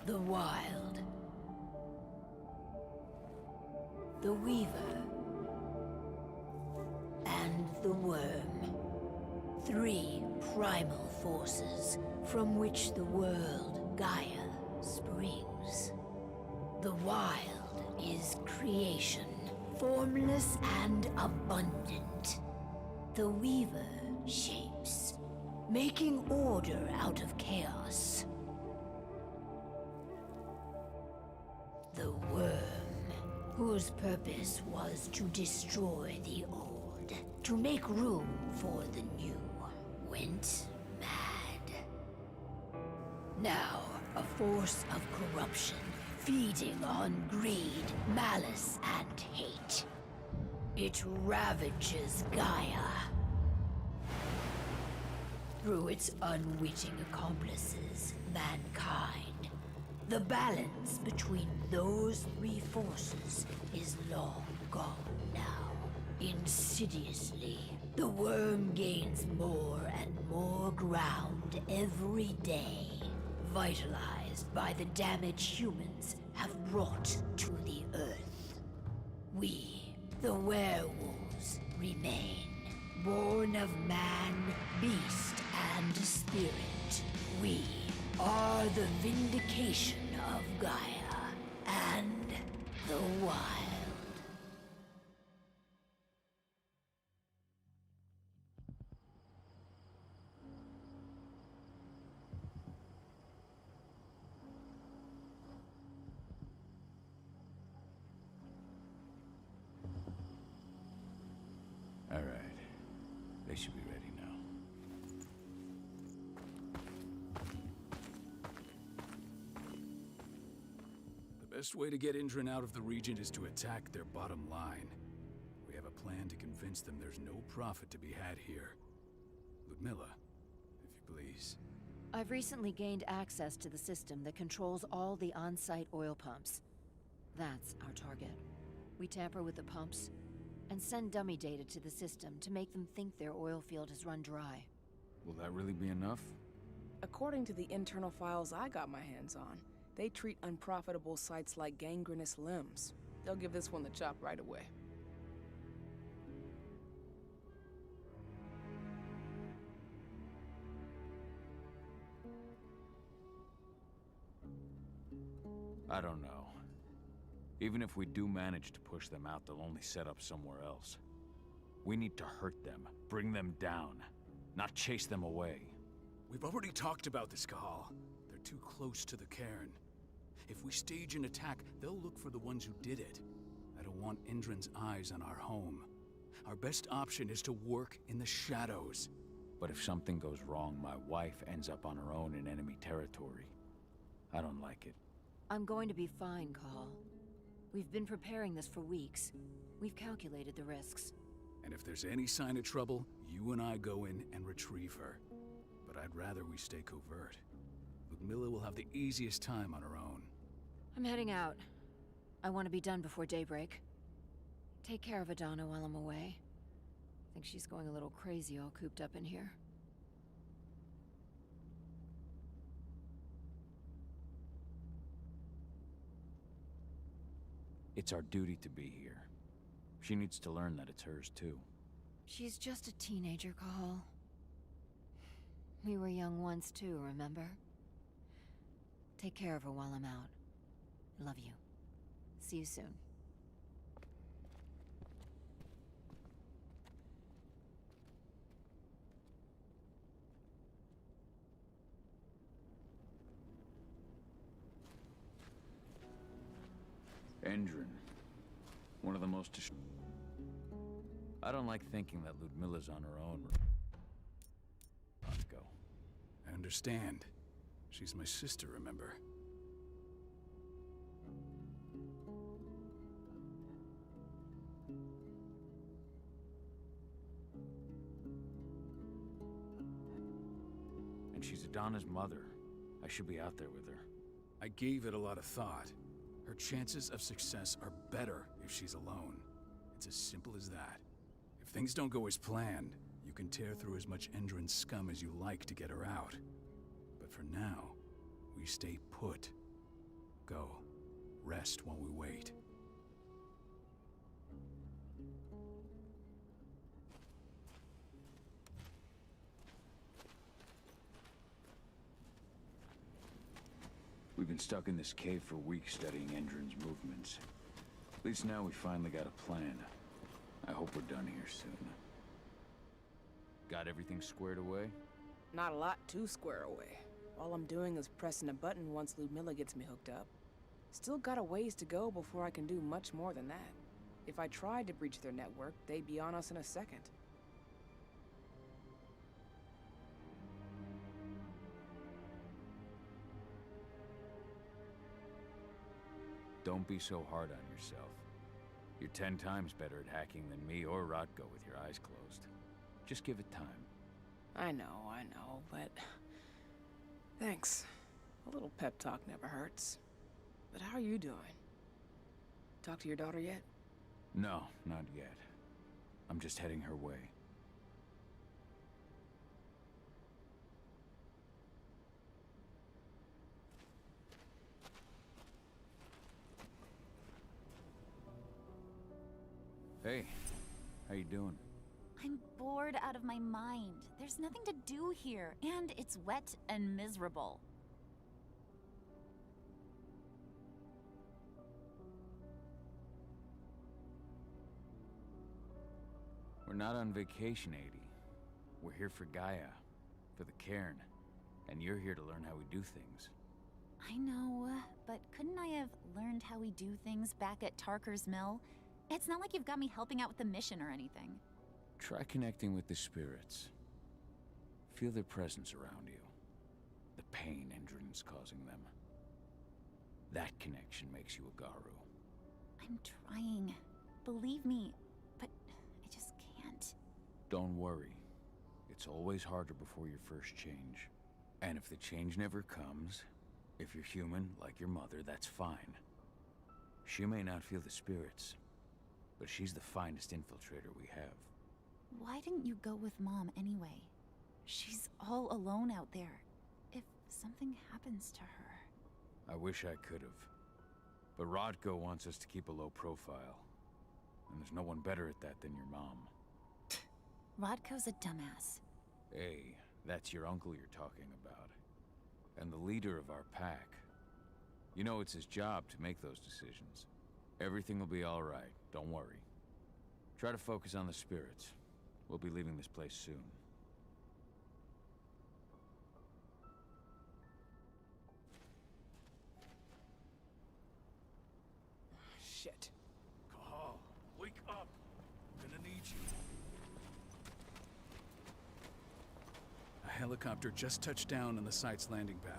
The Wild. The Weaver. And the Worm. 3 primal forces from which the world, Gaia, springs. The Wild is creation, formless and abundant. The Weaver shapes, making order out of chaos. The Worm, whose purpose was to destroy the old, to make room for the new, went mad. Now, a force of corruption, feeding on greed, malice, and hate. It ravages Gaia. Through its unwitting accomplices, mankind. The balance between those 3 forces is long gone now. Insidiously, the Worm gains more and more ground every day, vitalized by the damage humans have brought to the Earth. We, the werewolves, remain, born of man, beast, and spirit. We are the vindication of Gaia and the Wild. All right. They should be ready now. The best way to get Indran out of the region is to attack their bottom line. We have a plan to convince them there's no profit to be had here. Ludmilla, if you please. I've recently gained access to the system that controls all the on-site oil pumps. That's our target. We tamper with the pumps and send dummy data to the system to make them think their oil field has run dry. Will that really be enough? According to the internal files I got my hands on, they treat unprofitable sites like gangrenous limbs. They'll give this one the chop right away. I don't know. Even if we do manage to push them out, they'll only set up somewhere else. We need to hurt them, bring them down, not chase them away. We've already talked about this, Kahal. They're too close to the cairn. If we stage an attack, they'll look for the ones who did it. I don't want Indran's eyes on our home. Our best option is to work in the shadows. But if something goes wrong, my wife ends up on her own in enemy territory. I don't like it. I'm going to be fine, Call. We've been preparing this for weeks. We've calculated the risks. And if there's any sign of trouble, you and I go in and retrieve her. But I'd rather we stay covert. Ludmilla will have the easiest time on her own. I'm heading out. I want to be done before daybreak. Take care of Adana while I'm away. I think she's going a little crazy all cooped up in here. It's our duty to be here. She needs to learn that it's hers too. She's just a teenager, Call. We were young once too, remember? Take care of her while I'm out. I love you. See you soon. Indran. One of the most... I don't like thinking that Ludmilla's on her own. Let's go. I understand. She's my sister, remember? And she's Adana's mother. I should be out there with her. I gave it a lot of thought. Her chances of success are better if she's alone. It's as simple as that. If things don't go as planned, you can tear through as much Indran scum as you like to get her out. But for now, we stay put. Go. Rest while we wait. We've been stuck in this cave for weeks studying Endron's movements. At least now we finally got a plan. I hope we're done here soon. Got everything squared away? Not a lot to square away. All I'm doing is pressing a button once Ludmilla gets me hooked up. Still got a ways to go before I can do much more than that. If I tried to breach their network, they'd be on us in a second. Don't be so hard on yourself. You're 10 times better at hacking than me or Rodko with your eyes closed. Just give it time. I know, but... Thanks. A little pep talk never hurts. But how are you doing? Talk to your daughter yet? No, not yet. I'm just heading her way. Hey, how you doing? I'm bored out of my mind. There's nothing to do here, and it's wet and miserable. We're not on vacation, Adie. We're here for Gaia, for the cairn, and you're here to learn how we do things. I know, but couldn't I have learned how we do things back at Tarker's Mill? It's not like you've got me helping out with the mission or anything. Try connecting with the spirits. Feel their presence around you. The pain Endron's causing them. That connection makes you a Garu. I'm trying. Believe me, but I just can't. Don't worry. It's always harder before your first change. And if the change never comes, if you're human, like your mother, that's fine. She may not feel the spirits, but she's the finest infiltrator we have. Why didn't you go with Mom anyway? She's all alone out there. If something happens to her... I wish I could've. But Rodko wants us to keep a low profile. And there's no one better at that than your mom. Rodko's a dumbass. Hey, that's your uncle you're talking about. And the leader of our pack. You know it's his job to make those decisions. Everything will be all right, don't worry. Try to focus on the spirits. We'll be leaving this place soon. Shit. Cahal, wake up! I'm gonna need you. A helicopter just touched down on the site's landing pad.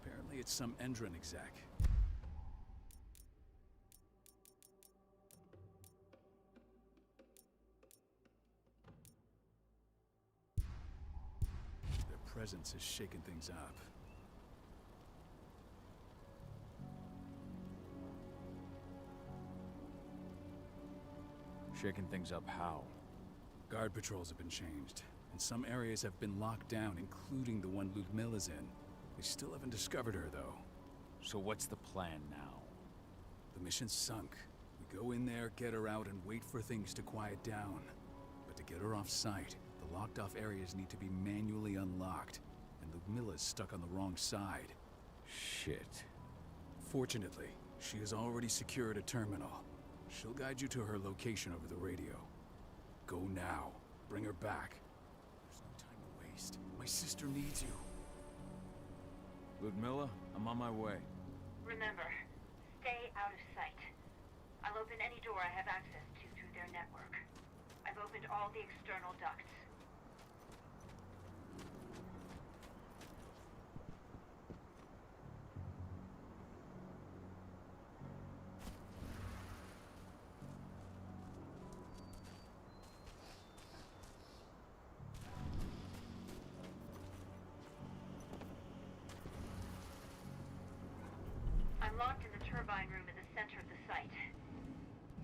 Apparently it's some Endron exec. Their presence is shaking things up. Shaking things up how? Guard patrols have been changed, and some areas have been locked down, including the one Ludmilla's in. They still haven't discovered her, though. So what's the plan now? The mission's sunk. We go in there, get her out, and wait for things to quiet down. But to get her off-site, the locked-off areas need to be manually unlocked, and Ludmilla's stuck on the wrong side. Shit. Fortunately, she has already secured a terminal. She'll guide you to her location over the radio. Go now. Bring her back. There's no time to waste. My sister needs you. Ludmilla, I'm on my way. Remember, stay out of sight. I'll open any door I have access to through their network. I've opened all the external ducts. I'm locked in the turbine room in the center of the site.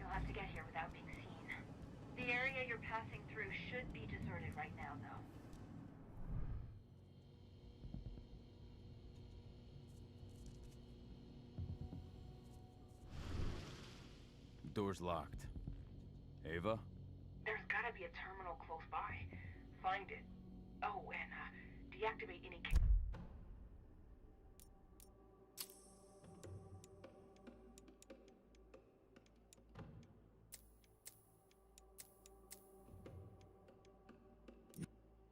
You'll have to get here without being seen. The area you're passing through should be deserted right now, though. Door's locked. Ava? There's gotta be a terminal close by. Find it. Oh, and, deactivate any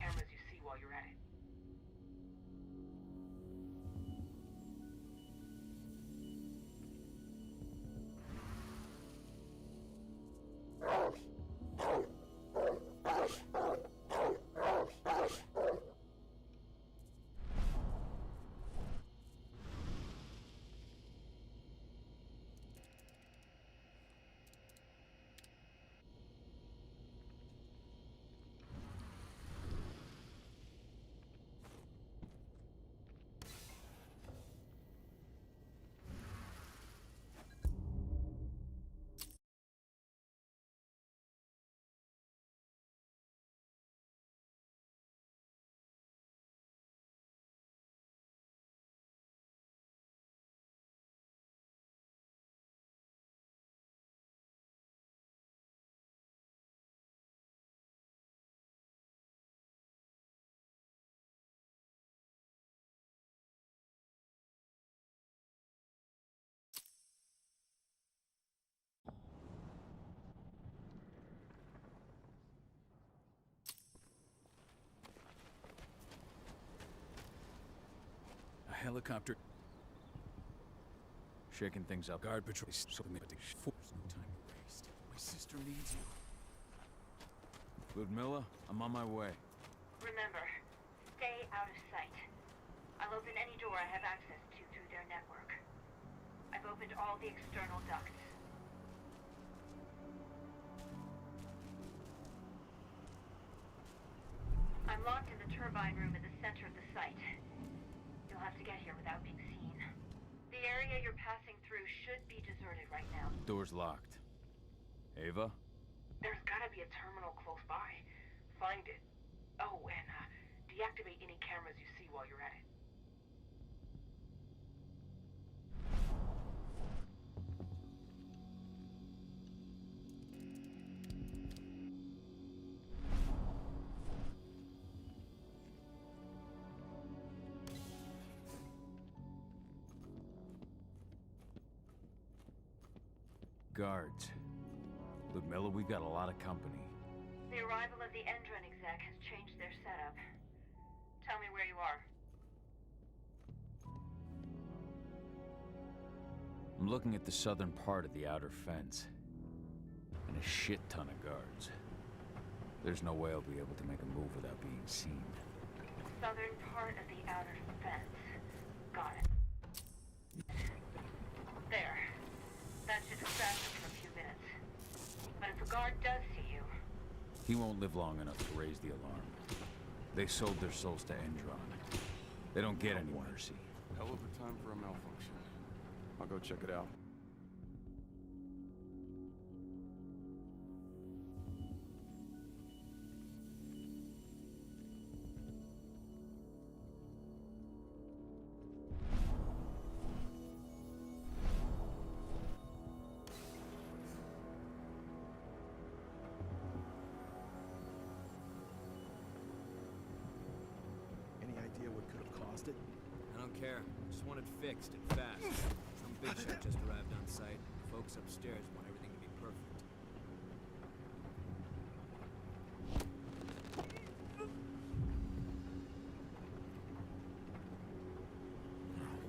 cameras you see while you're at it. A helicopter. Shaking things up. Guard patrol. Something to force. No time to waste. My sister needs you. Ludmilla, I'm on my way. Remember, stay out of sight. I'll open any door I have access to through their network. I've opened all the external ducts. I'm locked in the turbine room in the center of the site. You'll have to get here without being seen. The area you're passing through should be deserted right now. Door's locked. Ava? There's gotta be a terminal close by. Find it. Oh, and, deactivate any cameras you see while you're at it. Guards. Ludmilla, we've got a lot of company. The arrival of the Endron exec has changed their setup. Tell me where you are. I'm looking at the southern part of the outer fence. And a shit ton of guards. There's no way I'll be able to make a move without being seen. Southern part of the outer fence. Got it. There. That should distract them for a few minutes. But if a guard does see you... He won't live long enough to raise the alarm. They sold their souls to Endron. They don't get any mercy. Hell of a time for a malfunction. I'll go check it out. Any idea what could have caused it? I don't care. Just want it fixed and fast. Some big shot just arrived on site. The folks upstairs want everything to be perfect.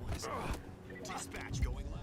What is it? Dispatch going live.